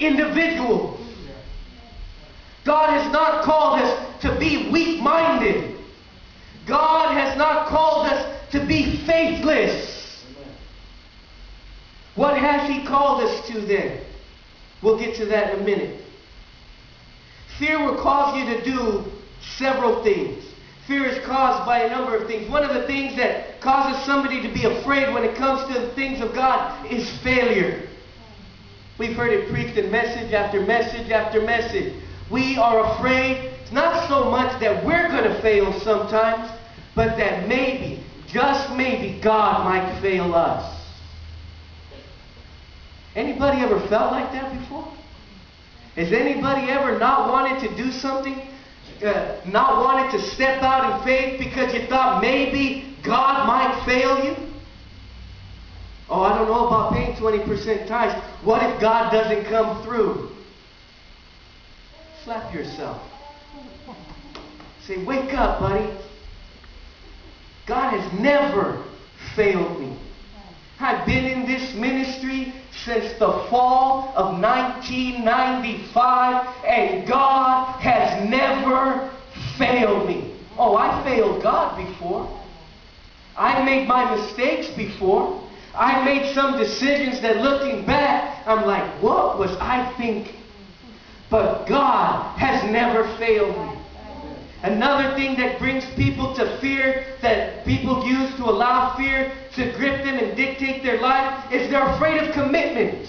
individuals. God has not called us to be weak-minded. God has not called us to be faithless. What has He called us to then? We'll get to that in a minute. Fear will cause you to do several things. Fear is caused by a number of things. One of the things that causes somebody to be afraid when it comes to the things of God is failure. We've heard it preached in message after message after message. We are afraid, not so much that we're going to fail sometimes, but that maybe, just maybe, God might fail us. Anybody ever felt like that before? Has anybody ever not wanted to do something, not wanted to step out in faith because you thought maybe God might fail you? Oh, I don't know about paying 20% tithes. What if God doesn't come through? Slap yourself. Say, wake up, buddy. God has never failed me. I've been in this ministry since the fall of 1995, and God has never failed me. Oh, I failed God before. I made my mistakes before. I made some decisions that, looking back, I'm like, what was I thinking? But God has never failed me. Another thing that brings people to fear, that people use to allow fear to grip them and dictate their life, is they're afraid of commitment.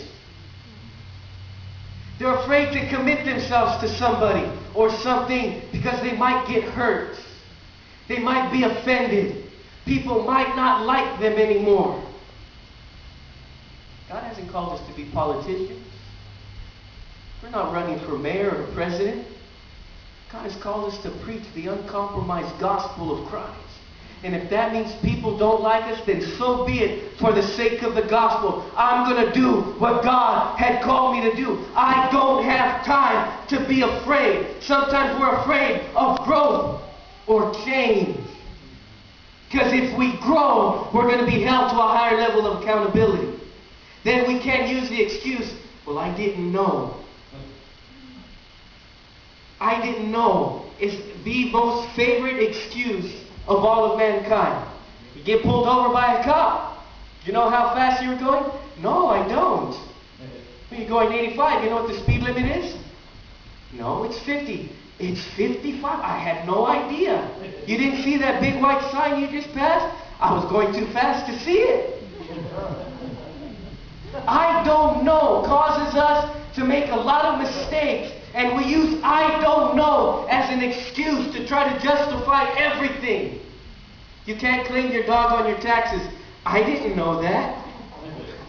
They're afraid to commit themselves to somebody or something because they might get hurt. They might be offended. People might not like them anymore. God hasn't called us to be politicians. We're not running for mayor or president. God has called us to preach the uncompromised gospel of Christ. And if that means people don't like us, then so be it for the sake of the gospel. I'm going to do what God had called me to do. I don't have time to be afraid. Sometimes we're afraid of growth or change. Because if we grow, we're going to be held to a higher level of accountability. Then we can't use the excuse, well, I didn't know. I didn't know. It's the most favorite excuse of all of mankind. You get pulled over by a cop. Do you know how fast you were going? No, I don't. When you're going 85, you know what the speed limit is? No, it's 50. It's 55. I had no idea. You didn't see that big white sign you just passed? I was going too fast to see it. I don't know causes us to make a lot of mistakes. And we use I don't know as an excuse to try to justify everything. You can't claim your dog on your taxes. I didn't know that.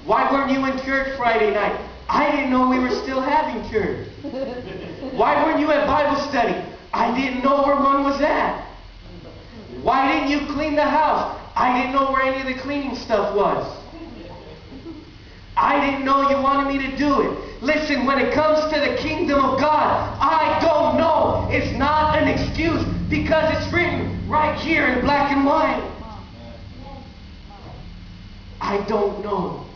Why weren't you in church Friday night? I didn't know we were still having church. Why weren't you at Bible study? I didn't know where one was at. Why didn't you clean the house? I didn't know where any of the cleaning stuff was. I didn't know you wanted me to do it. Listen, when it comes to the kingdom of God, I don't know. It's not an excuse because it's written right here in black and white. I don't know.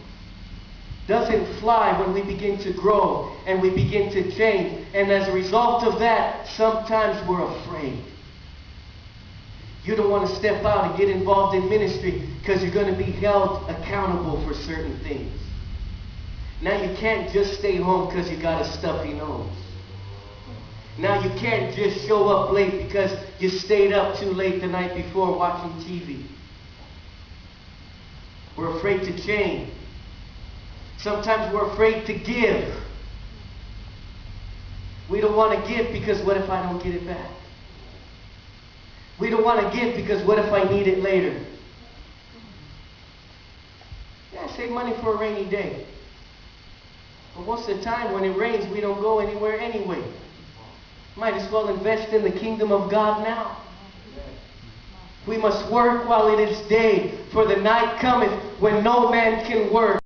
Doesn't fly when we begin to grow and we begin to change. And as a result of that, sometimes we're afraid. You don't want to step out and get involved in ministry because you're going to be held accountable for certain things. Now you can't just stay home because you got a stuffy nose. Now you can't just show up late because you stayed up too late the night before watching TV. We're afraid to change. Sometimes we're afraid to give. We don't want to give because what if I don't get it back? We don't want to give because what if I need it later? Yeah, save money for a rainy day. But most of the time when it rains, we don't go anywhere anyway. Might as well invest in the kingdom of God now. We must work while it is day, for the night cometh when no man can work.